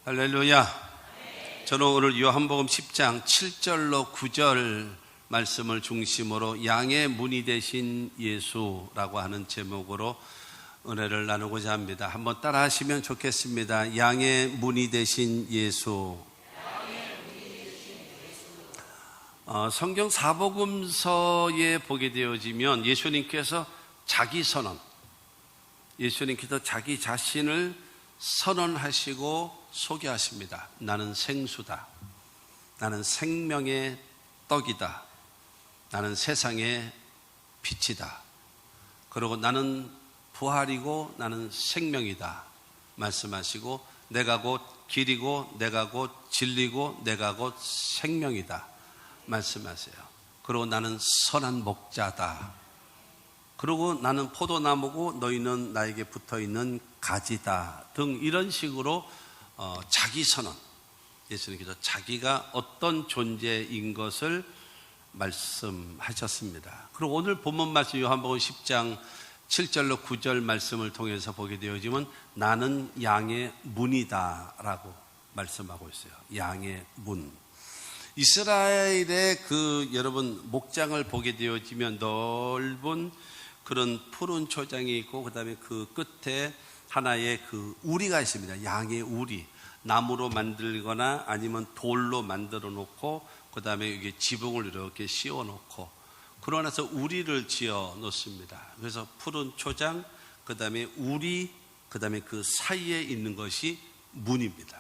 할렐루야. 저는 오늘 요한복음 10장 7절로 9절 말씀을 중심으로 양의 문이 되신 예수라고 하는 제목으로 은혜를 나누고자 합니다. 한번 따라 하시면 좋겠습니다. 양의 문이 되신 예수. 성경 사복음서에 보게 되어지면 예수님께서 자기 선언, 예수님께서 자기 자신을 선언하시고 소개하십니다. 나는 생수다. 나는 생명의 떡이다. 나는 세상의 빛이다. 그리고 나는 부활이고 나는 생명이다 말씀하시고, 내가 곧 길이고 내가 곧 진리고 내가 곧 생명이다 말씀하세요. 그리고 나는 선한 목자다. 그리고 나는 포도나무고 너희는 나에게 붙어있는 가지다 등 이런 식으로 자기 선언, 예수님께서 자기가 어떤 존재인 것을 말씀하셨습니다. 그리고 오늘 본문 말씀 요한복음 10장 7절로 9절 말씀을 통해서 보게 되어지면 나는 양의 문이다 라고 말씀하고 있어요. 양의 문. 이스라엘의 여러분 목장을 보게 되어지면 넓은 그런 푸른 초장이 있고, 그 다음에 그 끝에 하나의 우리가 있습니다. 양의 우리. 나무로 만들거나 아니면 돌로 만들어 놓고, 그 다음에 여기 지붕을 이렇게 씌워 놓고, 그러고 나서 우리를 지어 놓습니다. 그래서 푸른 초장, 그 다음에 우리, 그 다음에 그 사이에 있는 것이 문입니다.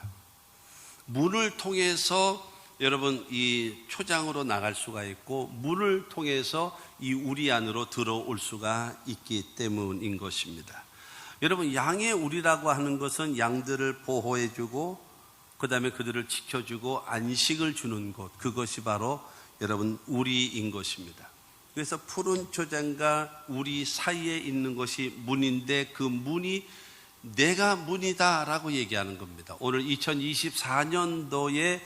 문을 통해서 여러분 이 초장으로 나갈 수가 있고, 문을 통해서 이 우리 안으로 들어올 수가 있기 때문인 것입니다. 여러분, 양의 우리라고 하는 것은 양들을 보호해주고 그 다음에 그들을 지켜주고 안식을 주는 곳, 그것이 바로 여러분 우리인 것입니다. 그래서 푸른 초장과 우리 사이에 있는 것이 문인데, 그 문이 내가 문이다 라고 얘기하는 겁니다. 오늘 2024년도에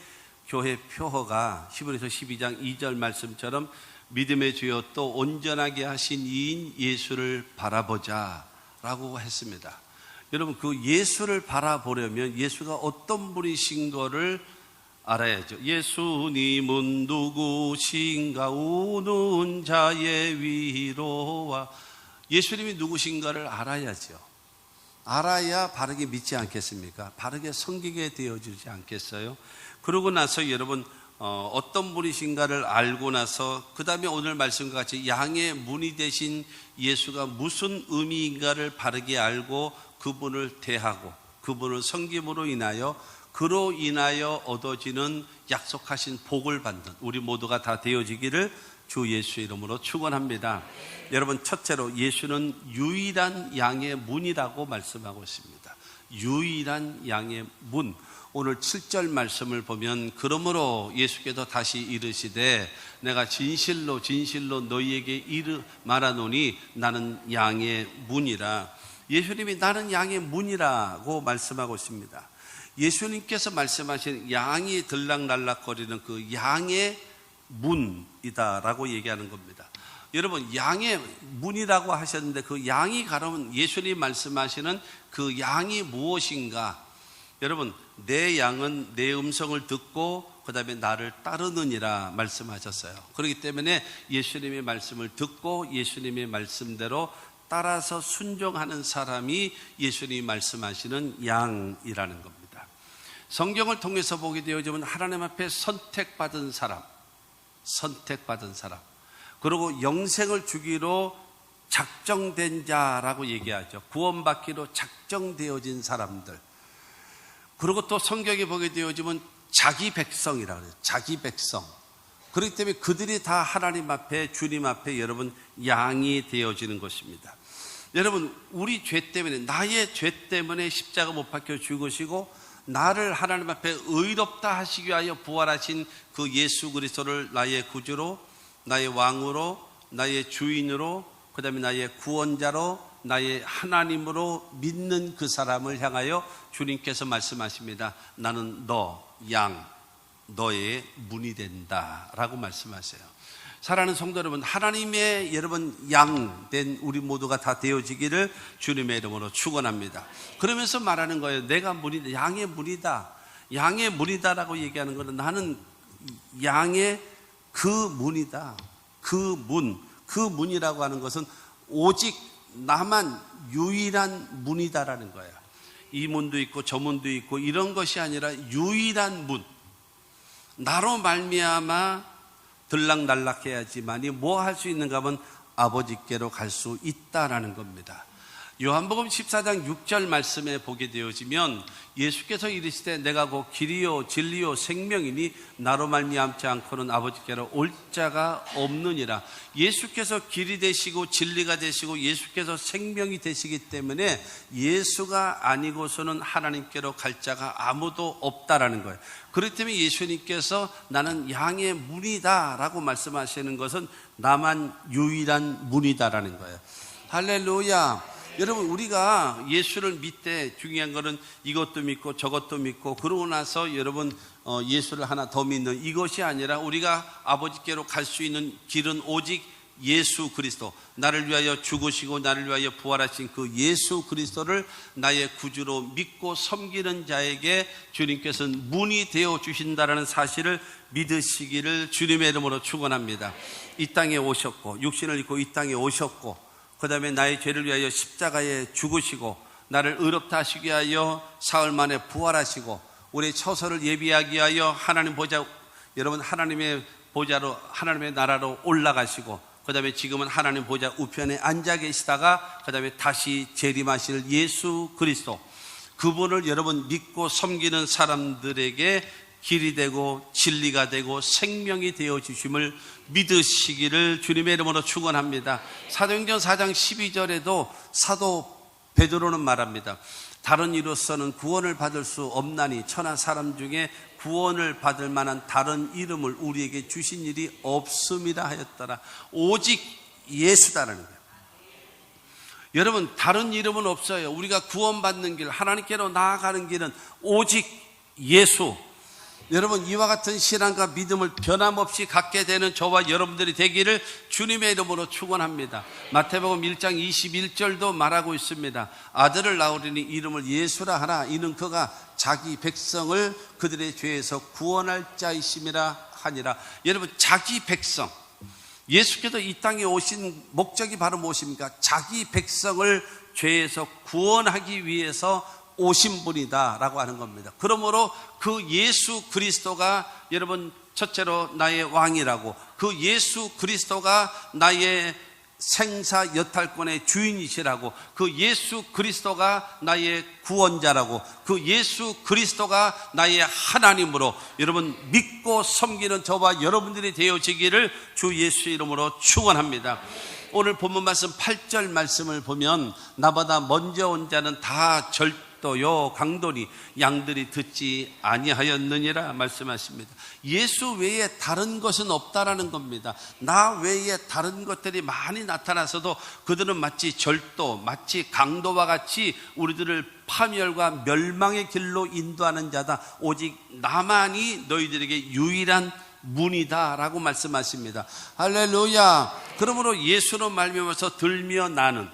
교회 표어가 히브리서 12장 2절 말씀처럼 믿음의 주여 또 온전하게 하신 이인 예수를 바라보자 라고 했습니다. 여러분, 그 예수를 바라보려면 예수가 어떤 분이신 거를 알아야죠. 예수님은 누구신가 우는 자의 위로와, 예수님이 누구신가를 알아야죠. 알아야 바르게 믿지 않겠습니까? 바르게 섬기게 되어지지 않겠어요? 그러고 나서 여러분 어떤 분이신가를 알고 나서 그 다음에 오늘 말씀과 같이 양의 문이 되신 예수가 무슨 의미인가를 바르게 알고 그분을 대하고 그분을 섬김으로 인하여 그로 인하여 얻어지는 약속하신 복을 받는 우리 모두가 다 되어지기를 주 예수 이름으로 축원합니다. 여러분, 첫째로 예수는 유일한 양의 문이라고 말씀하고 있습니다. 유일한 양의 문. 오늘 7절 말씀을 보면, 그러므로 예수께서 다시 이르시되 내가 진실로 진실로 너희에게 말하노니 나는 양의 문이라. 예수님이 나는 양의 문이라고 말씀하고 있습니다. 예수님께서 말씀하신 양이 들락날락거리는 그 양의 문이다라고 얘기하는 겁니다. 여러분, 양의 문이라고 하셨는데 그 양이 가려면 예수님이 말씀하시는 그 양이 무엇인가? 여러분, 내 양은 내 음성을 듣고 그 다음에 나를 따르느니라 말씀하셨어요. 그렇기 때문에 예수님의 말씀을 듣고 예수님의 말씀대로 따라서 순종하는 사람이 예수님이 말씀하시는 양이라는 겁니다. 성경을 통해서 보게 되어지면 하나님 앞에 선택받은 사람, 그리고 영생을 주기로 작정된 자라고 얘기하죠. 구원받기로 작정되어진 사람들. 그리고 또 성경에 보게 되어지면 자기 백성이라고 해요. 자기 백성. 그렇기 때문에 그들이 다 하나님 앞에, 주님 앞에 여러분 양이 되어지는 것입니다. 여러분, 우리 죄 때문에, 나의 죄 때문에 십자가 못 박혀 죽으시고 나를 하나님 앞에 의롭다 하시기 위하여 부활하신 그 예수 그리스도를 나의 구주로, 나의 왕으로, 나의 주인으로, 그 다음에 나의 구원자로, 나의 하나님으로 믿는 그 사람을 향하여 주님께서 말씀하십니다. 나는 너의 문이 된다 라고 말씀하세요. 사랑하는 성도 여러분, 하나님의 여러분 양된 우리 모두가 다 되어지기를 주님의 이름으로 축원합니다. 그러면서 말하는 거예요. 내가 문이다, 양의 문이다. 양의 문이다라고 얘기하는 것은 나는 양의 그 문이다. 그 문이라고 하는 것은 오직 나만 유일한 문이다라는 거야. 이 문도 있고 저 문도 있고 이런 것이 아니라 유일한 문. 나로 말미암아 들락날락해야지만이 뭐 할 수 있는가 하면 아버지께로 갈 수 있다라는 겁니다. 요한복음 14장 6절 말씀에 보게 되어지면 예수께서 이르시되 내가 곧 길이요 진리요 생명이니 나로 말미암지 않고는 아버지께로 올 자가 없느니라. 예수께서 길이 되시고 진리가 되시고 예수께서 생명이 되시기 때문에 예수가 아니고서는 하나님께로 갈 자가 아무도 없다라는 거예요. 그렇기 때문에 예수님께서 나는 양의 문이다 라고 말씀하시는 것은 나만 유일한 문이다라는 거예요. 할렐루야. 여러분, 우리가 예수를 믿되 중요한 것은 이것도 믿고 저것도 믿고 그러고 나서 여러분 예수를 하나 더 믿는 이것이 아니라 우리가 아버지께로 갈 수 있는 길은 오직 예수 그리스도, 나를 위하여 죽으시고 나를 위하여 부활하신 그 예수 그리스도를 나의 구주로 믿고 섬기는 자에게 주님께서는 문이 되어 주신다라는 사실을 믿으시기를 주님의 이름으로 축원합니다. 이 땅에 오셨고 육신을 입고 이 땅에 오셨고 그 다음에 나의 죄를 위하여 십자가에 죽으시고 나를 의롭다 하시기 위하여 사흘 만에 부활하시고 우리의 처소를 예비하기 위하여 하나님 보좌, 여러분 하나님의 보좌로 하나님의 나라로 올라가시고 그 다음에 지금은 하나님 보좌 우편에 앉아 계시다가 그 다음에 다시 재림하실 예수 그리스도, 그분을 여러분 믿고 섬기는 사람들에게 길이 되고 진리가 되고 생명이 되어 주심을 믿으시기를 주님의 이름으로 축원합니다. 사도행전 4장 12절에도 사도 베드로는 말합니다. 다른 이로서는 구원을 받을 수 없나니 천하 사람 중에 구원을 받을 만한 다른 이름을 우리에게 주신 일이 없음이라 하였더라. 오직 예수다라는 거예요. 여러분, 다른 이름은 없어요. 우리가 구원받는 길, 하나님께로 나아가는 길은 오직 예수. 여러분, 이와 같은 신앙과 믿음을 변함없이 갖게 되는 저와 여러분들이 되기를 주님의 이름으로 축원합니다. 마태복음 1장 21절도 말하고 있습니다. 아들을 낳으리니 이름을 예수라 하라. 이는 그가 자기 백성을 그들의 죄에서 구원할 자이심이라 하니라. 여러분, 자기 백성, 예수께서 이 땅에 오신 목적이 바로 무엇입니까? 자기 백성을 죄에서 구원하기 위해서 오신 분이다 라고 하는 겁니다. 그러므로 그 예수 그리스도가 여러분 첫째로 나의 왕이라고, 그 예수 그리스도가 나의 생사 여탈권의 주인이시라고, 그 예수 그리스도가 나의 구원자라고, 그 예수 그리스도가 나의 하나님으로 여러분 믿고 섬기는 저와 여러분들이 되어지기를 주 예수 이름으로 축원합니다. 오늘 본문 말씀 8절 말씀을 보면 나보다 먼저 온 자는 다 절도요 강도니 양들이 듣지 아니하였느니라 말씀하십니다. 예수 외에 다른 것은 없다라는 겁니다. 나 외에 다른 것들이 많이 나타나서도 그들은 마치 절도, 마치 강도와 같이 우리들을 파멸과 멸망의 길로 인도하는 자다. 오직 나만이 너희들에게 유일한 문이다 라고 말씀하십니다. 할렐루야. 그러므로 예수로 말미암아서 들며 나는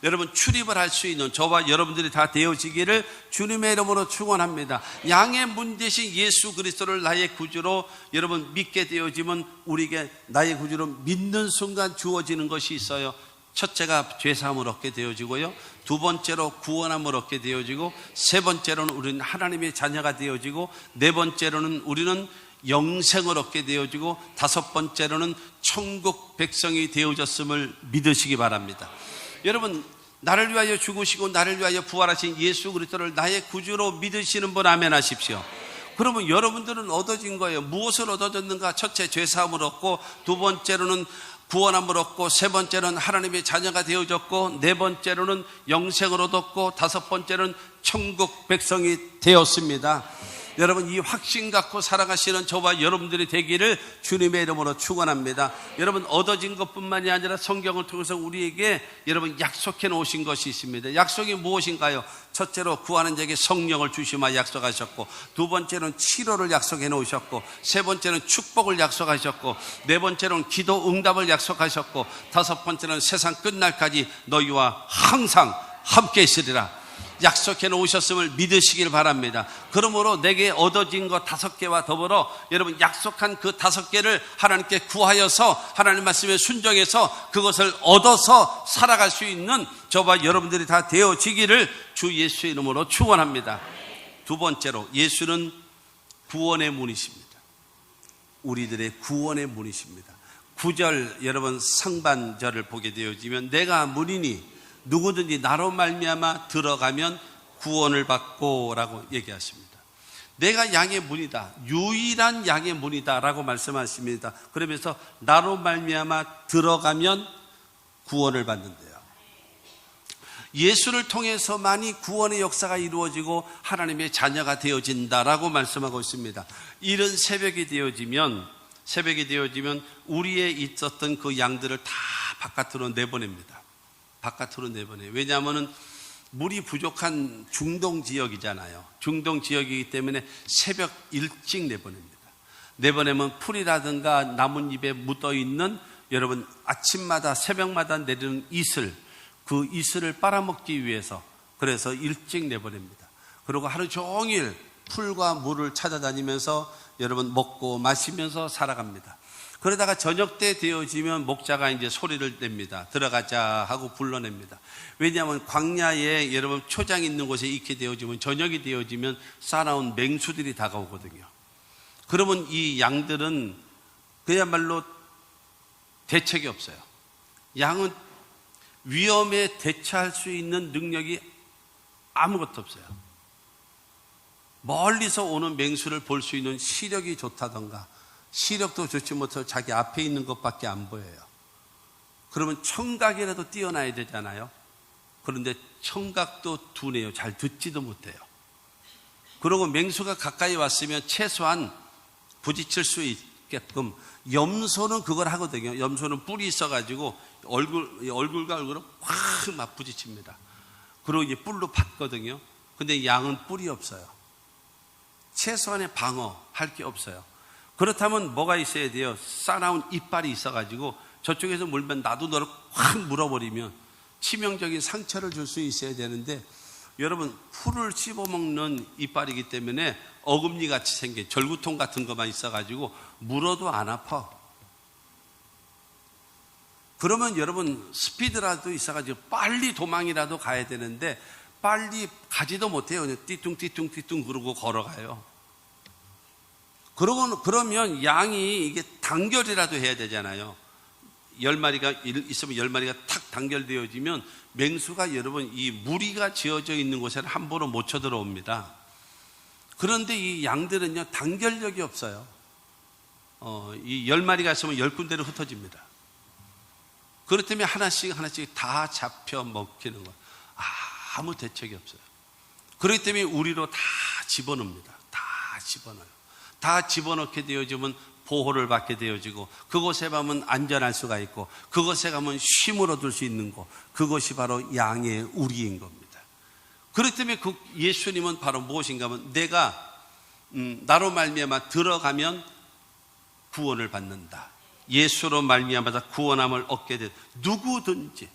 여러분 출입을 할 수 있는 저와 여러분들이 다 되어지기를 주님의 이름으로 축원합니다. 양의 문 대신 예수 그리스도를 나의 구주로 여러분 믿게 되어지면 우리에게 나의 구주로 믿는 순간 주어지는 것이 있어요. 첫째가 죄사함을 얻게 되어지고요, 두 번째로 구원함을 얻게 되어지고, 세 번째로는 우리는 하나님의 자녀가 되어지고, 네 번째로는 우리는 영생을 얻게 되어지고, 다섯 번째로는 천국 백성이 되어졌음을 믿으시기 바랍니다. 여러분, 나를 위하여 죽으시고 나를 위하여 부활하신 예수 그리스도를 나의 구주로 믿으시는 분 아멘 하십시오. 그러면 여러분들은 얻어진 거예요. 무엇을 얻어졌는가? 첫째 죄사함을 얻고, 두 번째로는 구원함을 얻고, 세 번째로는 하나님의 자녀가 되어졌고, 네 번째로는 영생을 얻었고, 다섯 번째로는 천국 백성이 되었습니다. 여러분, 이 확신 갖고 살아가시는 저와 여러분들이 되기를 주님의 이름으로 축원합니다. 여러분, 얻어진 것뿐만이 아니라 성경을 통해서 우리에게 여러분 약속해 놓으신 것이 있습니다. 약속이 무엇인가요? 첫째로 구하는 자에게 성령을 주시마 약속하셨고, 두 번째는 치료를 약속해 놓으셨고, 세 번째는 축복을 약속하셨고, 네 번째는 기도 응답을 약속하셨고, 다섯 번째는 세상 끝날까지 너희와 항상 함께 있으리라. 약속해 놓으셨음을 믿으시길 바랍니다. 그러므로 내게 얻어진 것 5개와 더불어 여러분 약속한 그 5개를 하나님께 구하여서 하나님 말씀에 순종해서 그것을 얻어서 살아갈 수 있는 저와 여러분들이 다 되어지기를 주 예수의 이름으로 축원합니다. 두 번째로, 예수는 구원의 문이십니다. 우리들의 구원의 문이십니다. 9절 여러분 상반절을 보게 되어지면 내가 문이니 누구든지 나로 말미암아 들어가면 구원을 받고 라고 얘기하십니다. 내가 양의 문이다, 유일한 양의 문이다 라고 말씀하십니다. 그러면서 나로 말미암아 들어가면 구원을 받는데요. 예수를 통해서만이 구원의 역사가 이루어지고 하나님의 자녀가 되어진다라고 말씀하고 있습니다. 이른 새벽이 되어지면 우리의 있었던 그 양들을 다 바깥으로 내보냅니다. 바깥으로 내보내요. 왜냐하면 물이 부족한 중동 지역이잖아요. 중동 지역이기 때문에 새벽 일찍 내보냅니다. 내보내면 풀이라든가 나뭇잎에 묻어있는 여러분 아침마다 새벽마다 내리는 이슬, 그 이슬을 빨아먹기 위해서 그래서 일찍 내보냅니다. 그리고 하루 종일 풀과 물을 찾아다니면서 여러분 먹고 마시면서 살아갑니다. 그러다가 저녁 때 되어지면 목자가 이제 소리를 냅니다. 들어가자 하고 불러냅니다. 왜냐하면 광야에 여러분 초장 있는 곳에 있게 되어지면 저녁이 되어지면 싸나운 맹수들이 다가오거든요. 그러면 이 양들은 그야말로 대책이 없어요. 양은 위험에 대처할 수 있는 능력이 아무것도 없어요. 멀리서 오는 맹수를 볼 수 있는 시력이 좋다던가 시력도 좋지 못해서 자기 앞에 있는 것밖에 안 보여요. 그러면 청각이라도 뛰어나야 되잖아요. 그런데 청각도 둔해요. 잘 듣지도 못해요. 그리고 맹수가 가까이 왔으면 최소한 부딪힐 수 있게끔 염소는 그걸 하거든요. 염소는 뿔이 있어가지고 얼굴과 얼굴을 확 막 부딪힙니다. 그리고 이제 뿔로 받거든요. 근데 양은 뿔이 없어요. 최소한의 방어할 게 없어요. 그렇다면 뭐가 있어야 돼요? 싸나운 이빨이 있어가지고 저쪽에서 물면 나도 너를 확 물어버리면 치명적인 상처를 줄 수 있어야 되는데 여러분 풀을 씹어먹는 이빨이기 때문에 어금니 같이 생긴 절구통 같은 것만 있어가지고 물어도 안 아파. 그러면 여러분 스피드라도 있어가지고 빨리 도망이라도 가야 되는데 빨리 가지도 못해요. 그냥 띠뚱띠뚱띠뚱 그러고 걸어가요. 그러면 양이 이게 단결이라도 해야 되잖아요. 10마리가 있으면 10마리가 탁 단결되어지면 맹수가 여러분 이 무리가 지어져 있는 곳에는 함부로 못 쳐들어옵니다. 그런데 이 양들은요 단결력이 없어요. 이 10마리가 있으면 10군데로 흩어집니다. 그렇다면 하나씩 다 잡혀 먹히는 거예요. 아무 대책이 없어요. 그렇기 때문에 우리로 다 집어넣습니다. 다 집어넣어요. 다 집어넣게 되어지면 보호를 받게 되어지고 그곳에 가면 안전할 수가 있고 그곳에 가면 쉼을 얻을 수 있는 곳, 그것이 바로 양의 우리인 겁니다. 그렇기 때문에 그 예수님은 바로 무엇인가 하면 내가 나로 말미암아 들어가면 구원을 받는다. 예수로 말미암아 구원함을 얻게 된 누구든지,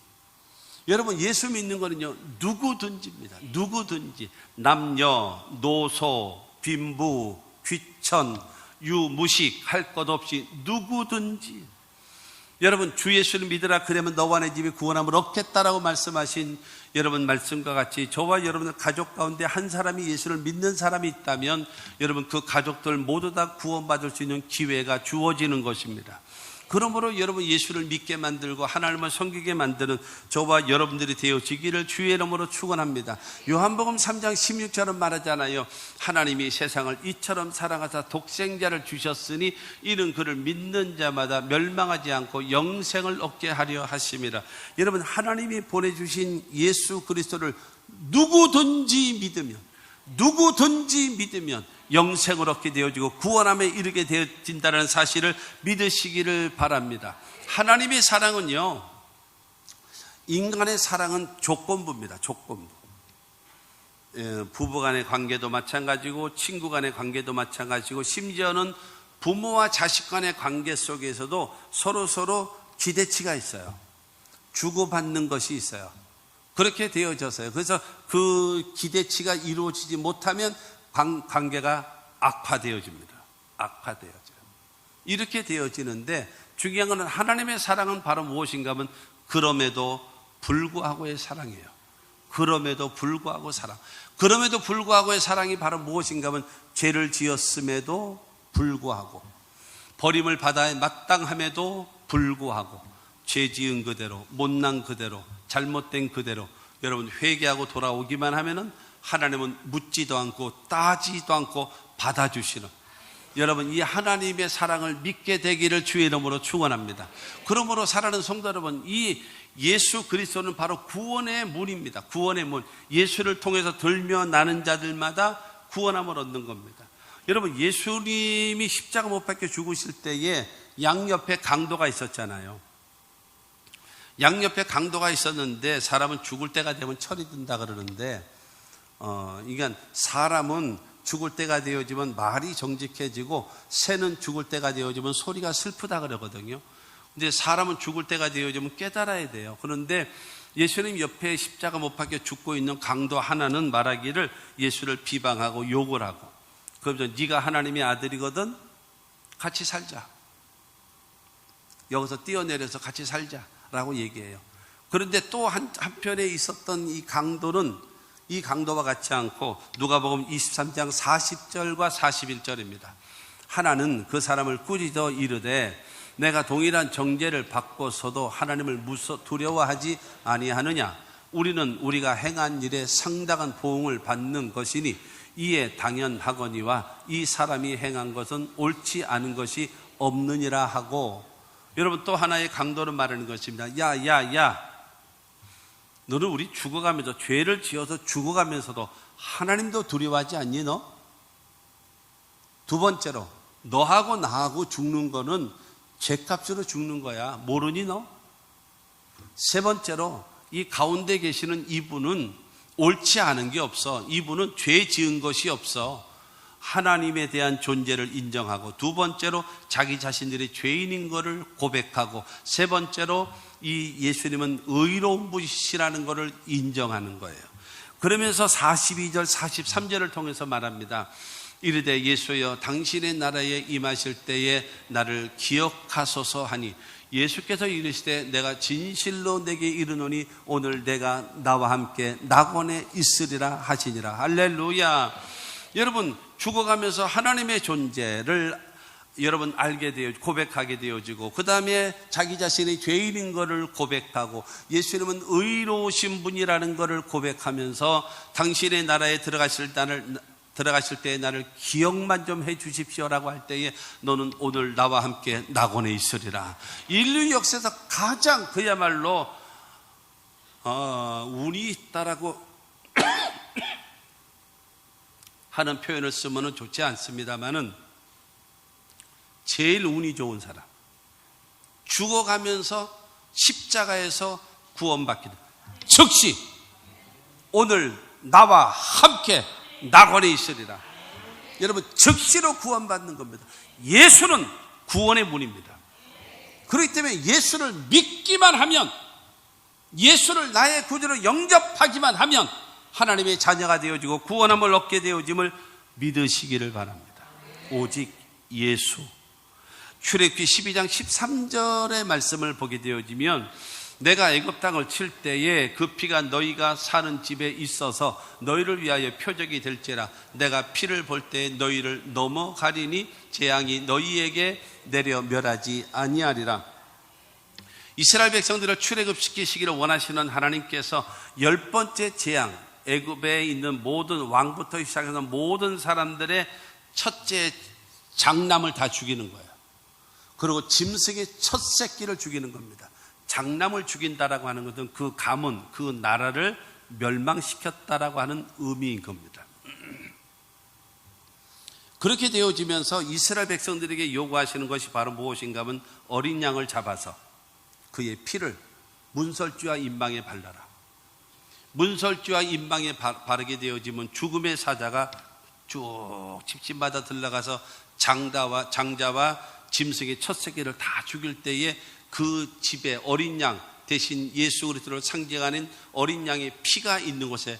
여러분 예수 믿는 거는요 누구든지입니다. 누구든지 남녀, 노소, 빈부, 귀천, 유무식 할 것 없이 누구든지 여러분 주 예수를 믿으라 그러면 너와 내 집이 구원함을 얻겠다라고 말씀하신 여러분 말씀과 같이 저와 여러분의 가족 가운데 한 사람이 예수를 믿는 사람이 있다면 여러분 그 가족들 모두 다 구원받을 수 있는 기회가 주어지는 것입니다. 그러므로 여러분 예수를 믿게 만들고 하나님을 섬기게 만드는 저와 여러분들이 되어지기를 주의 이름으로 축원합니다. 요한복음 3장 16절은 말하잖아요. 하나님이 세상을 이처럼 사랑하사 독생자를 주셨으니 이는 그를 믿는 자마다 멸망하지 않고 영생을 얻게 하려 하심이라. 여러분 하나님이 보내주신 예수 그리스도를 누구든지 믿으면 영생을 얻게 되어지고 구원함에 이르게 되어진다는 사실을 믿으시기를 바랍니다. 하나님의 사랑은요, 인간의 사랑은 조건부입니다. 조건부. 부부간의 관계도 마찬가지고 친구 간의 관계도 마찬가지고 심지어는 부모와 자식 간의 관계 속에서도 서로 기대치가 있어요. 주고받는 것이 있어요. 그렇게 되어졌어요. 그래서 그 기대치가 이루어지지 못하면 관계가 악화되어집니다. 악화되어져요. 이렇게 되어지는데 중요한 것은 하나님의 사랑은 바로 무엇인가 하면 그럼에도 불구하고의 사랑이에요. 그럼에도 불구하고 사랑. 그럼에도 불구하고의 사랑이 바로 무엇인가 하면 죄를 지었음에도 불구하고 버림을 받아야 마땅함에도 불구하고 죄 지은 그대로 못난 그대로 잘못된 그대로 여러분 회개하고 돌아오기만 하면은 하나님은 묻지도 않고 따지도 않고 받아주시는 여러분 이 하나님의 사랑을 믿게 되기를 주의 이름으로 축원합니다. 그러므로 사랑하는 성도 여러분, 이 예수 그리스도는 바로 구원의 문입니다. 구원의 문. 예수를 통해서 들며 나는 자들마다 구원함을 얻는 겁니다. 여러분 예수님이 십자가 못 박혀 죽으실 때에 양옆에 강도가 있었잖아요. 양옆에 강도가 있었는데 사람은 죽을 때가 되면 철이 든다 그러는데 그러니까 사람은 죽을 때가 되어지면 말이 정직해지고 새는 죽을 때가 되어지면 소리가 슬프다 그러거든요. 근데 사람은 죽을 때가 되어지면 깨달아야 돼요. 그런데 예수님 옆에 십자가 못 박혀 죽고 있는 강도 하나는 말하기를 예수를 비방하고 욕을 하고 그러면서 네가 하나님의 아들이거든 같이 살자. 여기서 뛰어내려서 같이 살자라고 얘기해요. 그런데 또 한편에 있었던 이 강도와 같지 않고 누가복음 23장 40절과 41절입니다. 하나는 그 사람을 꾸짖어 이르되 내가 동일한 정죄를 받고서도 하나님을 두려워하지 아니하느냐. 우리는 우리가 행한 일에 상당한 보응을 받는 것이니 이에 당연하거니와 이 사람이 행한 것은 옳지 않은 것이 없느니라 하고 여러분 또 하나의 강도는 말하는 것입니다. 야 너는 우리 죽어가면서 죄를 지어서 죽어가면서도 하나님도 두려워하지 않니 너? 두 번째로 너하고 나하고 죽는 거는 죄값으로 죽는 거야. 모르니 너? 세 번째로 이 가운데 계시는 이분은 옳지 않은 게 없어. 이분은 죄 지은 것이 없어. 하나님에 대한 존재를 인정하고 두 번째로 자기 자신들이 죄인인 것을 고백하고 세 번째로 이 예수님은 의로운 분이시라는 것을 인정하는 거예요. 그러면서 42절 43절을 통해서 말합니다. 이르되 예수여 당신의 나라에 임하실 때에 나를 기억하소서 하니 예수께서 이르시되 내가 진실로 내게 이르노니 오늘 내가 나와 함께 낙원에 있으리라 하시니라. 할렐루야. 여러분 죽어가면서 하나님의 존재를 여러분 알게 되어 고백하게 되어지고 그 다음에 자기 자신이 죄인인 것을 고백하고 예수님은 의로우신 분이라는 것을 고백하면서 당신의 나라에 들어가실 때 나를 기억만 좀 해 주십시오라고 할 때에 너는 오늘 나와 함께 낙원에 있으리라. 인류 역사에서 가장 그야말로 운이 있다라고 하는 표현을 쓰면 좋지 않습니다만은 제일 운이 좋은 사람, 죽어가면서 십자가에서 구원받기다. 즉시 오늘 나와 함께 낙원에 있으리라. 여러분 즉시로 구원받는 겁니다. 예수는 구원의 문입니다. 그렇기 때문에 예수를 믿기만 하면, 예수를 나의 구주로 영접하기만 하면 하나님의 자녀가 되어지고 구원함을 얻게 되어짐을 믿으시기를 바랍니다. 오직 예수. 출애굽기 12장 13절의 말씀을 보게 되어지면 내가 애굽 땅을 칠 때에 그 피가 너희가 사는 집에 있어서 너희를 위하여 표적이 될지라. 내가 피를 볼 때에 너희를 넘어가리니 재앙이 너희에게 내려 멸하지 아니하리라. 이스라엘 백성들을 출애굽시키시기를 원하시는 하나님께서 10번째 재앙, 애굽에 있는 모든 왕부터 시작해서 모든 사람들의 첫째 장남을 다 죽이는 거예요. 그리고 짐승의 첫 새끼를 죽이는 겁니다. 장남을 죽인다라고 하는 것은 그 가문, 그 나라를 멸망시켰다라고 하는 의미인 겁니다. 그렇게 되어지면서 이스라엘 백성들에게 요구하시는 것이 바로 무엇인가 하면 어린 양을 잡아서 그의 피를 문설주와 인방에 발라라. 문설주와 인방에 바르게 되어지면 죽음의 사자가 쭉 집집마다 들러가서 장자와 짐승의 첫 새끼를 다 죽일 때에 그 집에 어린 양, 대신 예수 그리스도를 상징하는 어린 양의 피가 있는 곳에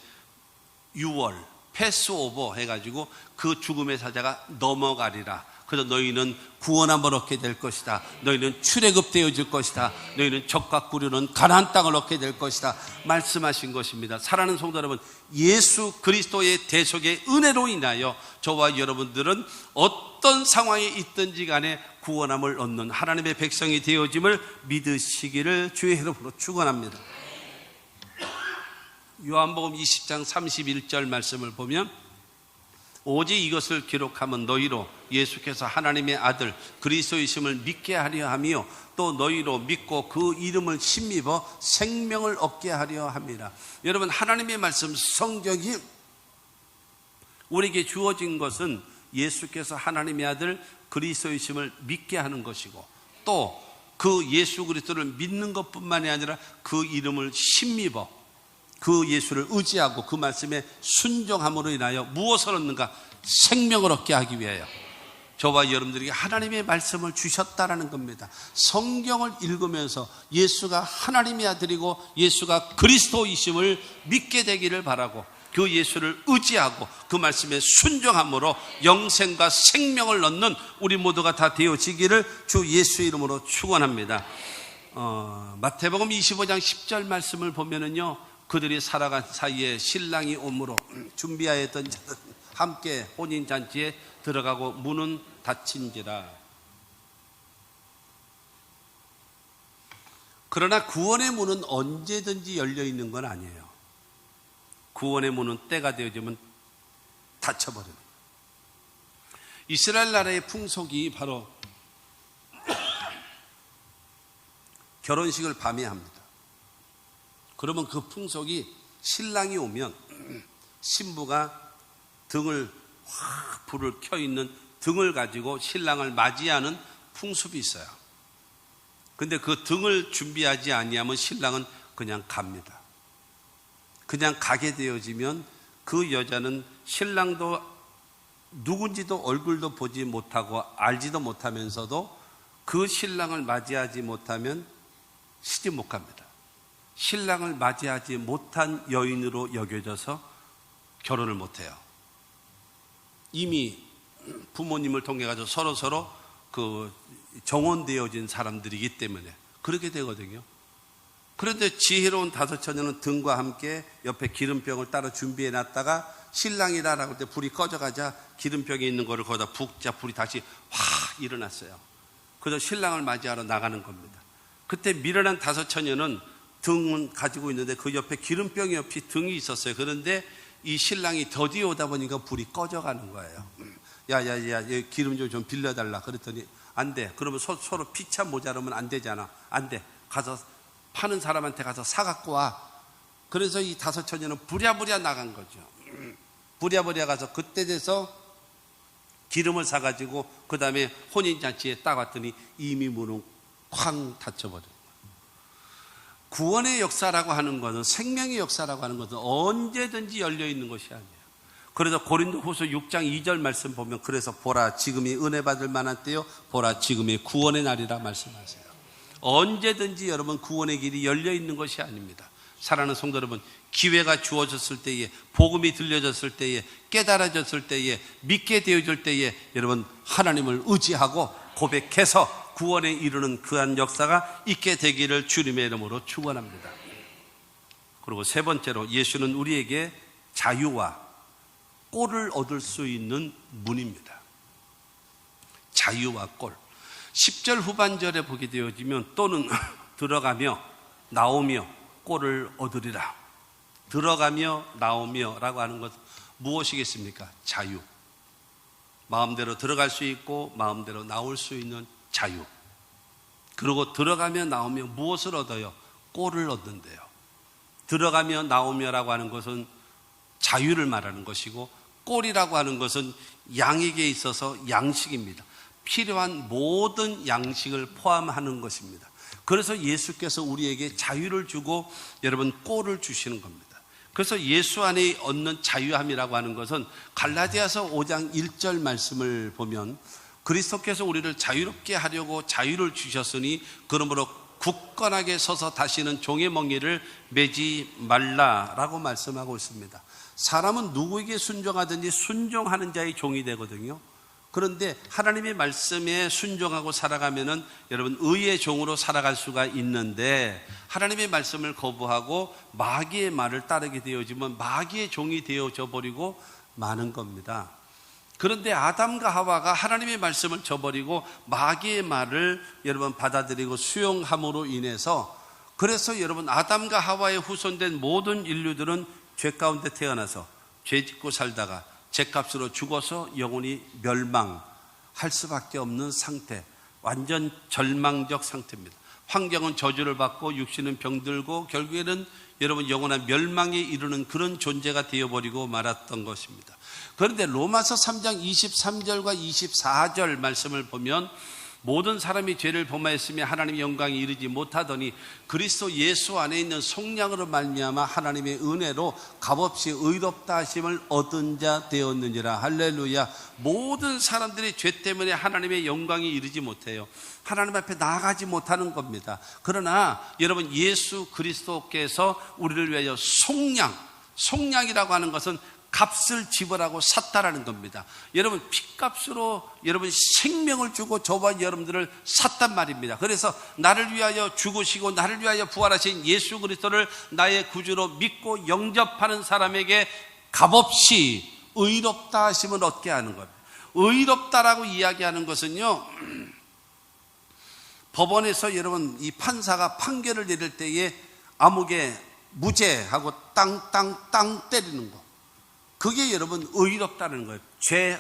유월, 패스오버 해가지고 그 죽음의 사자가 넘어가리라. 그래서 너희는 구원함을 얻게 될 것이다. 너희는 출애굽되어질 것이다. 너희는 적과 꾸려는 가나안 땅을 얻게 될 것이다. 말씀하신 것입니다. 사랑하는 성도 여러분, 예수 그리스도의 대속의 은혜로 인하여 저와 여러분들은 어떤 상황에 있든지 간에 구원함을 얻는 하나님의 백성이 되어짐을 믿으시기를 주의 이름으로 축원합니다. 요한복음 20장 31절 말씀을 보면 오직 이것을 기록하면 너희로 예수께서 하나님의 아들 그리스도이심을 믿게 하려 하며 또 너희로 믿고 그 이름을 힘입어 생명을 얻게 하려 함이라. 여러분, 하나님의 말씀 성경이 우리에게 주어진 것은 예수께서 하나님의 아들 그리스도이심을 믿게 하는 것이고 또 그 예수 그리스도를 믿는 것뿐만이 아니라 그 이름을 힘입어 그 예수를 의지하고 그 말씀에 순종함으로 인하여 무엇을 얻는가? 생명을 얻게 하기 위하여 저와 여러분들에게 하나님의 말씀을 주셨다라는 겁니다. 성경을 읽으면서 예수가 하나님의 아들이고 예수가 그리스도이심을 믿게 되기를 바라고 그 예수를 의지하고 그 말씀에 순종함으로 영생과 생명을 얻는 우리 모두가 다 되어지기를 주 예수 이름으로 축원합니다. 마태복음 25장 10절 말씀을 보면은요, 그들이 살아간 사이에 신랑이 오므로 준비하였던 자는 함께 혼인잔치에 들어가고 문은 닫힌지라. 그러나 구원의 문은 언제든지 열려 있는 건 아니에요. 구원의 문은 때가 되어지면 닫혀버려요. 이스라엘 나라의 풍속이 바로 결혼식을 밤에 합니다. 그러면 그 풍속이 신랑이 오면 신부가 등을 확 불을 켜 있는 등을 가지고 신랑을 맞이하는 풍습이 있어요. 근데 그 등을 준비하지 아니하면 신랑은 그냥 갑니다. 그냥 가게 되어지면 그 여자는 신랑도 누군지도 얼굴도 보지 못하고 알지도 못하면서도 그 신랑을 맞이하지 못하면 시집 못 갑니다. 신랑을 맞이하지 못한 여인으로 여겨져서 결혼을 못해요. 이미 부모님을 통해 가지고 서로 그 정혼되어진 사람들이기 때문에 그렇게 되거든요. 그런데 지혜로운 다섯 처녀는 등과 함께 옆에 기름병을 따로 준비해 놨다가 신랑이라라고 할 때 불이 꺼져가자 기름병에 있는 거를 거기다 붓자 불이 다시 확 일어났어요. 그래서 신랑을 맞이하러 나가는 겁니다. 그때 미련한 다섯 처녀는 등은 가지고 있는데 그 옆에 기름병이 옆에 등이 있었어요. 그런데 이 신랑이 더디어 오다 보니까 불이 꺼져가는 거예요. 야야야, 기름 좀 빌려달라. 그랬더니 안 돼. 그러면 서로 피차 모자르면 안 되잖아. 안 돼. 가서 파는 사람한테 가서 사갖고 와. 그래서 이 다섯 처녀는 부랴부랴 나간 거죠. 부랴부랴 가서 그때 돼서 기름을 사가지고 그 다음에 혼인잔치에 딱 왔더니 이미 문은 쾅 닫혀버려요. 구원의 역사라고 하는 것은, 생명의 역사라고 하는 것은 언제든지 열려있는 것이 아니에요. 그래서 고린도후서 6장 2절 말씀 보면 그래서 보라 지금이 은혜 받을 만한 때요, 보라 지금이 구원의 날이라 말씀하세요. 언제든지 여러분 구원의 길이 열려있는 것이 아닙니다. 사랑하는 성도 여러분, 기회가 주어졌을 때에, 복음이 들려졌을 때에, 깨달아졌을 때에, 믿게 되어질 때에 여러분 하나님을 의지하고 고백해서 구원에 이르는 그한 역사가 있게 되기를 주님의 이름으로 축원합니다. 그리고 세 번째로 예수는 우리에게 자유와 꼴을 얻을 수 있는 문입니다. 자유와 꼴. 10절 후반절에 보게 되어지면 또는 들어가며 나오며 꼴을 얻으리라. 들어가며 나오며 라고 하는 것 무엇이겠습니까? 자유. 마음대로 들어갈 수 있고 마음대로 나올 수 있는 자유. 그리고 들어가며 나오며 무엇을 얻어요? 꼴을 얻는데요. 들어가며 나오며라고 하는 것은 자유를 말하는 것이고 꼴이라고 하는 것은 양에게 있어서 양식입니다. 필요한 모든 양식을 포함하는 것입니다. 그래서 예수께서 우리에게 자유를 주고 여러분 꼴을 주시는 겁니다. 그래서 예수 안에 얻는 자유함이라고 하는 것은 갈라디아서 5장 1절 말씀을 보면 그리스도께서 우리를 자유롭게 하려고 자유를 주셨으니 그러므로 굳건하게 서서 다시는 종의 멍에를 매지 말라라고 말씀하고 있습니다. 사람은 누구에게 순종하든지 순종하는 자의 종이 되거든요. 그런데 하나님의 말씀에 순종하고 살아가면은 여러분 의의 종으로 살아갈 수가 있는데, 하나님의 말씀을 거부하고 마귀의 말을 따르게 되어지면 마귀의 종이 되어져 버리고 마는 겁니다. 그런데 아담과 하와가 하나님의 말씀을 저버리고 마귀의 말을 여러분 받아들이고 수용함으로 인해서, 그래서 여러분 아담과 하와의 후손된 모든 인류들은 죄 가운데 태어나서 죄 짓고 살다가 죄값으로 죽어서 영원히 멸망할 수밖에 없는 상태, 완전 절망적 상태입니다. 환경은 저주를 받고 육신은 병들고 결국에는 여러분 영원한 멸망에 이르는 그런 존재가 되어버리고 말았던 것입니다. 그런데 로마서 3장 23절과 24절 말씀을 보면, 모든 사람이 죄를 범하였으며 하나님의 영광에 이르지 못하더니 그리스도 예수 안에 있는 속량으로 말미암아 하나님의 은혜로 값없이 의롭다 하심을 얻은 자 되었느니라. 할렐루야. 모든 사람들이 죄 때문에 하나님의 영광에 이르지 못해요. 하나님 앞에 나아가지 못하는 겁니다. 그러나 여러분 예수 그리스도께서 우리를 위하여 속량이라고 하는 것은 값을 지불하고 샀다라는 겁니다. 여러분 핏값으로 여러분 생명을 주고 저와 여러분들을 샀단 말입니다. 그래서 나를 위하여 죽으시고 나를 위하여 부활하신 예수 그리스도를 나의 구주로 믿고 영접하는 사람에게 값없이 의롭다 하심을 얻게 하는 겁니다. 의롭다라고 이야기하는 것은요, 법원에서 여러분 이 판사가 판결을 내릴 때에 암흑에 무죄하고 땅 때리는 거, 그게 여러분 의롭다는 거예요. 죄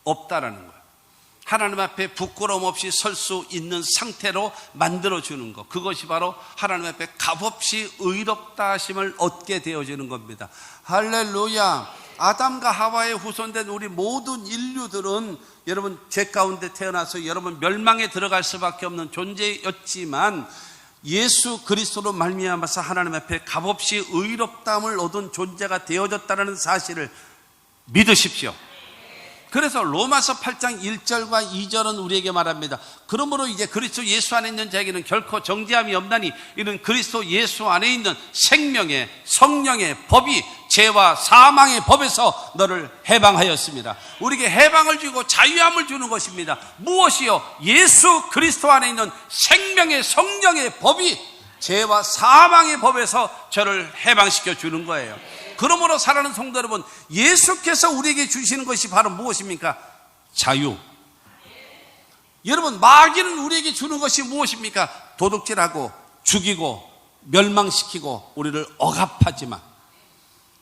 없다라는 거예요. 하나님 앞에 부끄러움 없이 설 수 있는 상태로 만들어주는 것, 그것이 바로 하나님 앞에 값없이 의롭다 하심을 얻게 되어지는 겁니다. 할렐루야. 아담과 하와의 후손된 우리 모든 인류들은 여러분 죄 가운데 태어나서 여러분 멸망에 들어갈 수밖에 없는 존재였지만, 예수 그리스도로 말미암아서 하나님 앞에 값없이 의롭다함을 얻은 존재가 되어졌다는 사실을 믿으십시오. 그래서 로마서 8장 1절과 2절은 우리에게 말합니다. 그러므로 이제 그리스도 예수 안에 있는 자에게는 결코 정죄함이 없나니 이는 그리스도 예수 안에 있는 생명의 성령의 법이 죄와 사망의 법에서 너를 해방하였습니다. 우리에게 해방을 주고 자유함을 주는 것입니다. 무엇이요? 예수 그리스도 안에 있는 생명의 성령의 법이 죄와 사망의 법에서 저를 해방시켜 주는 거예요. 그러므로 사랑하는 성도 여러분, 예수께서 우리에게 주시는 것이 바로 무엇입니까? 자유. 여러분 마귀는 우리에게 주는 것이 무엇입니까? 도둑질하고 죽이고 멸망시키고 우리를 억압하지만,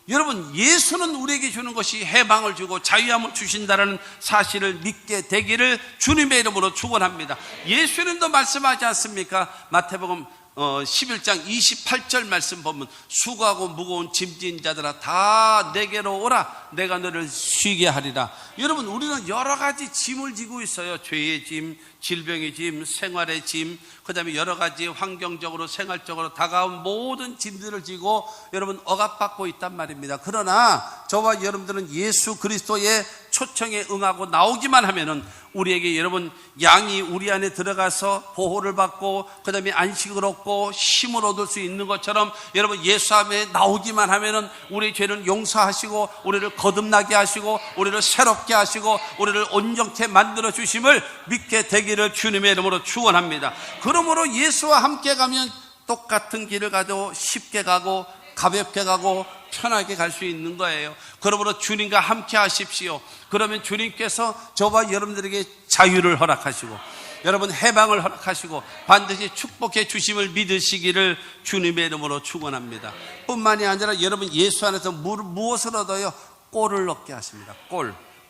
여러분 예수는 우리에게 주는 것이 해방을 주고 자유함을 주신다는 사실을 믿게 되기를 주님의 이름으로 축원합니다. 예수님도 말씀하지 않습니까? 마태복음 11장 28절 말씀 보면, 수고하고 무거운 짐진 자들아 다 내게로 오라, 내가 너를 쉬게 하리라. 여러분 우리는 여러 가지 짐을 지고 있어요. 죄의 짐, 질병의 짐, 생활의 짐, 그 다음에 여러 가지 환경적으로 생활적으로 다가온 모든 짐들을 지고 여러분 억압받고 있단 말입니다. 그러나 저와 여러분들은 예수 그리스도의 초청에 응하고 나오기만 하면은 우리에게 여러분 양이 우리 안에 들어가서 보호를 받고 그 다음에 안식을 얻고 힘을 얻을 수 있는 것처럼, 여러분 예수 앞에 나오기만 하면은 우리 죄를 용서하시고 우리를 거듭나게 하시고 우리를 새롭게 하시고 우리를 온전케 만들어 주심을 믿게 되기를 주님의 이름으로 축원합니다. 그러므로 예수와 함께 가면 똑같은 길을 가도 쉽게 가고 가볍게 가고 편하게 갈 수 있는 거예요. 그러므로 주님과 함께 하십시오. 그러면 주님께서 저와 여러분들에게 자유를 허락하시고 여러분 해방을 허락하시고 반드시 축복해 주심을 믿으시기를 주님의 이름으로 축원합니다. 뿐만이 아니라 여러분 예수 안에서 무엇을 얻어요? 꼴을 얻게 하십니다.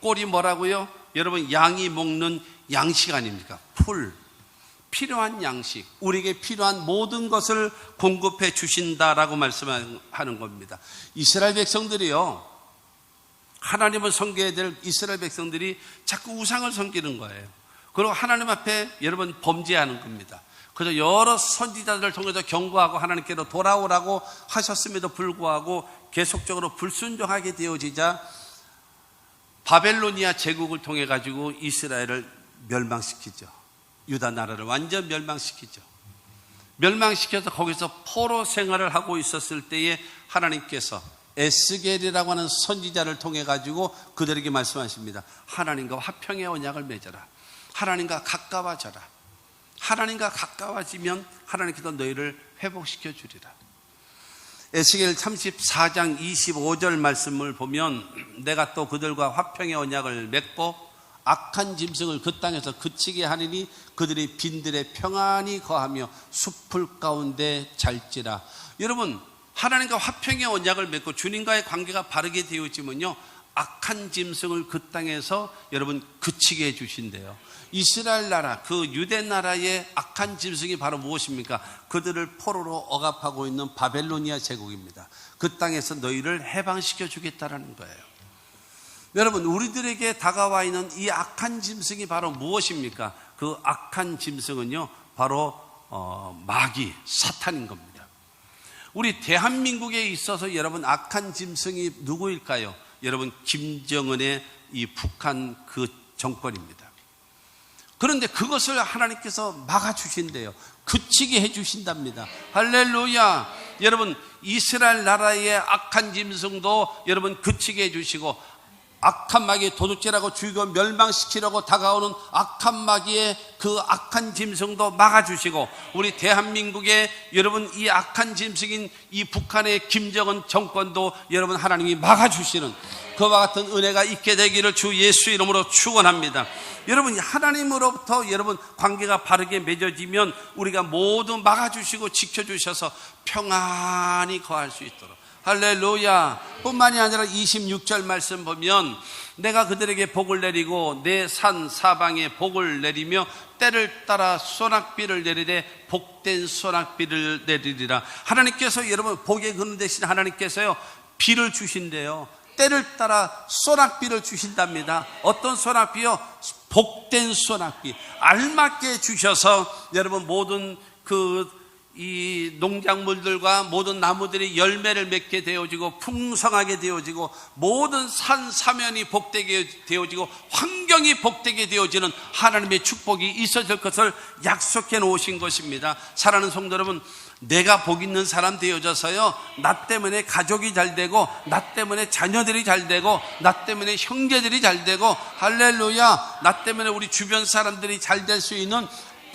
꼴이 뭐라고요? 여러분 양이 먹는 양식 아닙니까? 풀, 필요한 양식, 우리에게 필요한 모든 것을 공급해 주신다라고 말씀하는 겁니다. 이스라엘 백성들이요, 하나님을 섬겨야 될 이스라엘 백성들이 자꾸 우상을 섬기는 거예요. 그리고 하나님 앞에 여러분 범죄하는 겁니다. 그래서 여러 선지자들을 통해서 경고하고 하나님께로 돌아오라고 하셨음에도 불구하고 계속적으로 불순종하게 되어지자 바벨로니아 제국을 통해 가지고 이스라엘을 멸망시키죠. 유다 나라를 완전 멸망시키죠. 멸망시켜서 거기서 포로 생활을 하고 있었을 때에 하나님께서 에스겔이라고 하는 선지자를 통해 가지고 그들에게 말씀하십니다. 하나님과 화평의 언약을 맺어라. 하나님과 가까워져라. 하나님과 가까워지면 하나님께서 너희를 회복시켜 주리라. 에스겔 34장 25절 말씀을 보면 내가 또 그들과 화평의 언약을 맺고 악한 짐승을 그 땅에서 그치게 하리니 그들이 빈들에 평안히 거하며 숲풀 가운데 잘지라. 여러분, 하나님과 화평의 언약을 맺고 주님과의 관계가 바르게 되어지면요, 악한 짐승을 그 땅에서 여러분 그치게 해주신대요. 이스라엘 나라, 그 유대 나라의 악한 짐승이 바로 무엇입니까? 그들을 포로로 억압하고 있는 바벨로니아 제국입니다. 그 땅에서 너희를 해방시켜 주겠다라는 거예요. 여러분, 우리들에게 다가와 있는 이 악한 짐승이 바로 무엇입니까? 그 악한 짐승은요, 바로 마귀, 사탄인 겁니다. 우리 대한민국에 있어서 여러분 악한 짐승이 누구일까요? 여러분, 김정은의 이 북한 그 정권입니다. 그런데 그것을 하나님께서 막아주신대요. 그치게 해주신답니다. 할렐루야. 여러분, 이스라엘 나라의 악한 짐승도 여러분 그치게 해주시고, 악한 마귀의 도둑질하고 죽이고 멸망시키려고 다가오는 악한 마귀의 그 악한 짐승도 막아주시고, 우리 대한민국의 여러분 이 악한 짐승인 이 북한의 김정은 정권도 여러분 하나님이 막아주시는 그와 같은 은혜가 있게 되기를 주 예수 이름으로 축원합니다. 여러분, 하나님으로부터 여러분 관계가 바르게 맺어지면 우리가 모두 막아주시고 지켜주셔서 평안히 거할 수 있도록. 할렐루야. 뿐만이 아니라 26절 말씀 보면 내가 그들에게 복을 내리고 내 산 사방에 복을 내리며 때를 따라 소낙비를 내리되 복된 소낙비를 내리리라. 하나님께서 여러분 복의 근원 되신 하나님께서요 비를 주신대요. 때를 따라 소낙비를 주신답니다. 어떤 소낙비요? 복된 소낙비. 알맞게 주셔서 여러분 모든 이 농작물들과 모든 나무들이 열매를 맺게 되어지고 풍성하게 되어지고 모든 산 사면이 복되게 되어지고 환경이 복되게 되어지는 하나님의 축복이 있어질 것을 약속해 놓으신 것입니다. 사랑하는 성도 여러분, 내가 복 있는 사람 되어져서요, 나 때문에 가족이 잘 되고 나 때문에 자녀들이 잘 되고 나 때문에 형제들이 잘 되고 할렐루야, 나 때문에 우리 주변 사람들이 잘 될 수 있는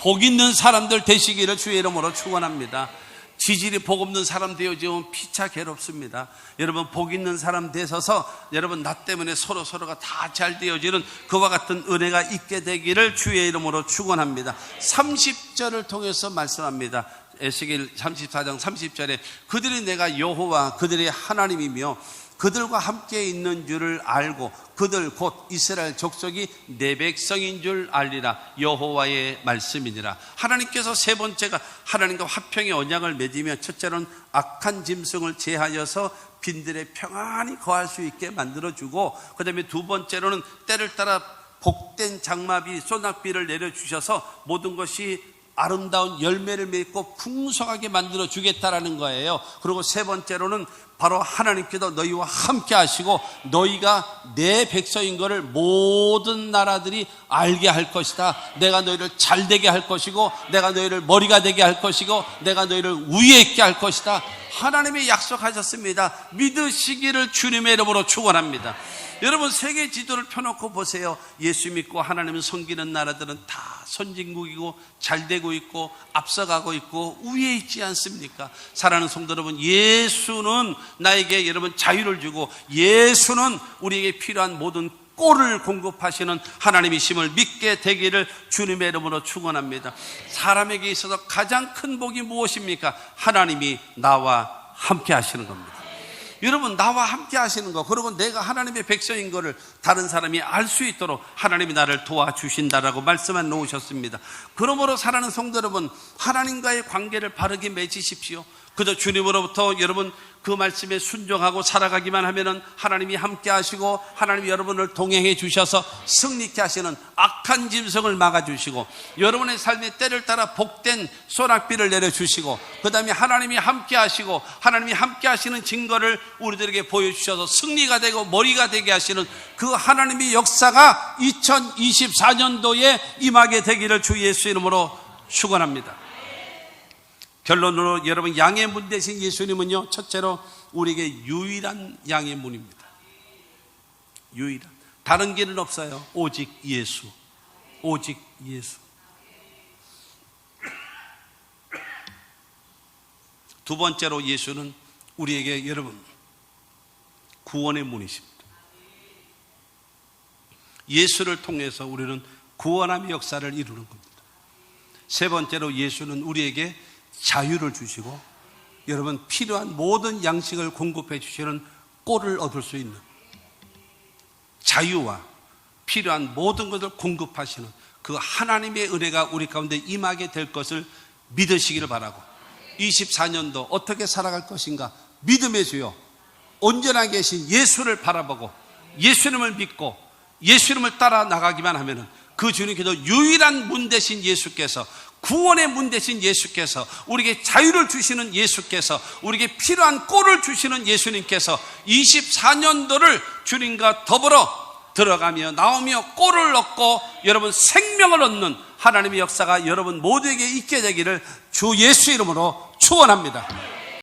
복 있는 사람들 되시기를 주의 이름으로 축원합니다. 지질이 복 없는 사람 되어지면 피차 괴롭습니다. 여러분, 복 있는 사람 되셔서 여러분 나 때문에 서로가 다 잘 되어지는 그와 같은 은혜가 있게 되기를 주의 이름으로 축원합니다. 30절을 통해서 말씀합니다. 에스겔 34장 30절에 그들이 내가 여호와 그들의 하나님이며 그들과 함께 있는 줄을 알고 그들 곧 이스라엘 족속이 내 백성인 줄 알리라. 여호와의 말씀이니라. 하나님께서 세 번째가 하나님과 화평의 언약을 맺으며, 첫째로는 악한 짐승을 제하여서 빈들에 평안히 거할 수 있게 만들어주고, 그 다음에 두 번째로는 때를 따라 복된 장마비 소낙비를 내려주셔서 모든 것이 아름다운 열매를 맺고 풍성하게 만들어 주겠다라는 거예요. 그리고 세 번째로는 바로 하나님께서 너희와 함께 하시고 너희가 내 백성인 것을 모든 나라들이 알게 할 것이다. 내가 너희를 잘 되게 할 것이고 내가 너희를 머리가 되게 할 것이고 내가 너희를 위에 있게 할 것이다. 하나님이 약속하셨습니다. 믿으시기를 주님의 이름으로 축원합니다. 여러분, 세계 지도를 펴놓고 보세요. 예수 믿고 하나님을 섬기는 나라들은 다 선진국이고 잘 되고 있고 앞서가고 있고 위에 있지 않습니까? 사랑하는 성도 여러분, 예수는 나에게 여러분 자유를 주고 예수는 우리에게 필요한 모든 꼴을 공급하시는 하나님이심을 믿게 되기를 주님의 이름으로 축원합니다. 사람에게 있어서 가장 큰 복이 무엇입니까? 하나님이 나와 함께 하시는 겁니다. 여러분, 나와 함께 하시는 거, 그리고 내가 하나님의 백성인 것을 다른 사람이 알 수 있도록 하나님이 나를 도와주신다라고 말씀해 놓으셨습니다. 그러므로 사랑하는 성도 여러분, 하나님과의 관계를 바르게 맺으십시오. 그저 주님으로부터 여러분 그 말씀에 순종하고 살아가기만 하면은 하나님이 함께 하시고 하나님이 여러분을 동행해 주셔서 승리케 하시는 악한 짐승을 막아주시고 여러분의 삶의 때를 따라 복된 소낙비를 내려주시고 그 다음에 하나님이 함께 하시고 하나님이 함께 하시는 증거를 우리들에게 보여주셔서 승리가 되고 머리가 되게 하시는 그 하나님의 역사가 2024년도에 임하게 되기를 주 예수 이름으로 축원합니다. 결론으로 여러분, 양의 문 대신 예수님은요, 첫째로 우리에게 유일한 양의 문입니다. 유일한. 다른 길은 없어요. 오직 예수. 오직 예수. 두 번째로 예수는 우리에게 여러분 구원의 문이십니다. 예수를 통해서 우리는 구원함의 역사를 이루는 겁니다. 세 번째로 예수는 우리에게 자유를 주시고 여러분 필요한 모든 양식을 공급해 주시는 꼴을 얻을 수 있는 자유와 필요한 모든 것을 공급하시는 그 하나님의 은혜가 우리 가운데 임하게 될 것을 믿으시기를 바라고, 24년도 어떻게 살아갈 것인가 믿음의 주요 온전하 계신 예수를 바라보고 예수님을 믿고 예수님을 따라 나가기만 하면은 그 주님께서 유일한 문 대신 예수께서, 구원의 문 대신 예수께서, 우리에게 자유를 주시는 예수께서, 우리에게 필요한 꼴을 주시는 예수님께서 24년도를 주님과 더불어 들어가며 나오며 꼴을 얻고 여러분 생명을 얻는 하나님의 역사가 여러분 모두에게 있게 되기를 주 예수 이름으로 축원합니다.